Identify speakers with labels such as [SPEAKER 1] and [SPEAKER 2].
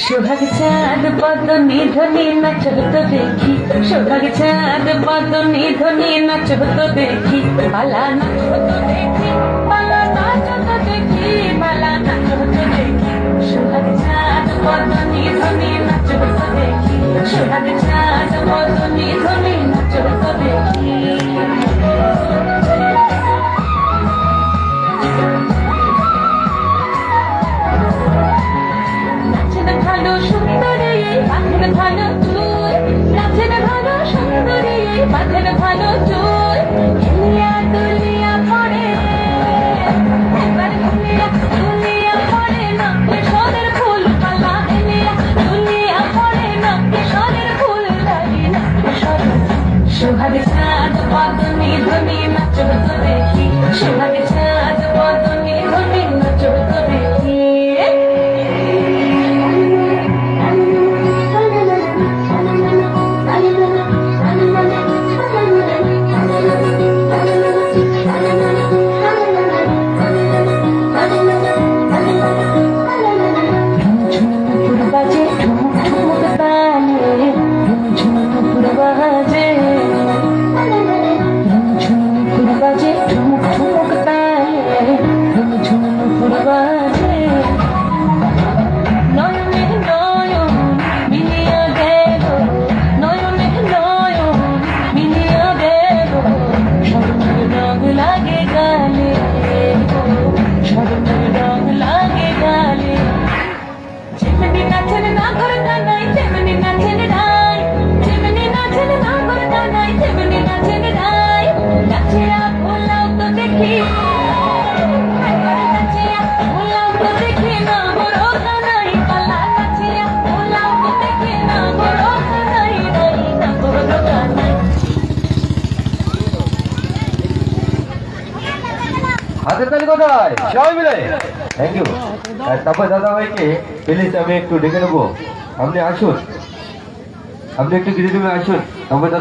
[SPEAKER 1] সোহাগ চাঁদ বদনি ধনি নাচত দেখি, সোহাগ চাঁদ বদনি ধনি নাচত দেখি, বালা নাচত দেখি, বালা নাচত দেখি, বালা নাচত দেখি। সোহাগ চাঁদ বদনি ধনি নাচত দেখি, সোহাগ চাঁদ বদনি ধনি নাচত দেখি। ভালো সুন্দরী বাঁধের ভালো চুল, নাচের ভালো সুন্দরী বাঁধের ভালো চুল, হেলিয়া দুলিয়া পড়ে একবার দুলিয়া দুলিয়া পড়ে নকে সদের ফুল পালা, হেলিয়া দুলিয়া পড়ে নকে সদের ফুল লাগি নকে সদের। সোহাগ চাঁদ বদনি ধনি নাচত দেখি, সোহাগ চাঁদ বদনি ধনি নাচত দেখি।
[SPEAKER 2] হাতের তালি কোথায়? সবাই মিলে থ্যাংক ইউ। তারপর দাদা ভাইকে প্লিজ আমি একটু ডেকে নেবো, আপনি আসুন, আপনি একটু গিরিডুমে আসুন। তারপর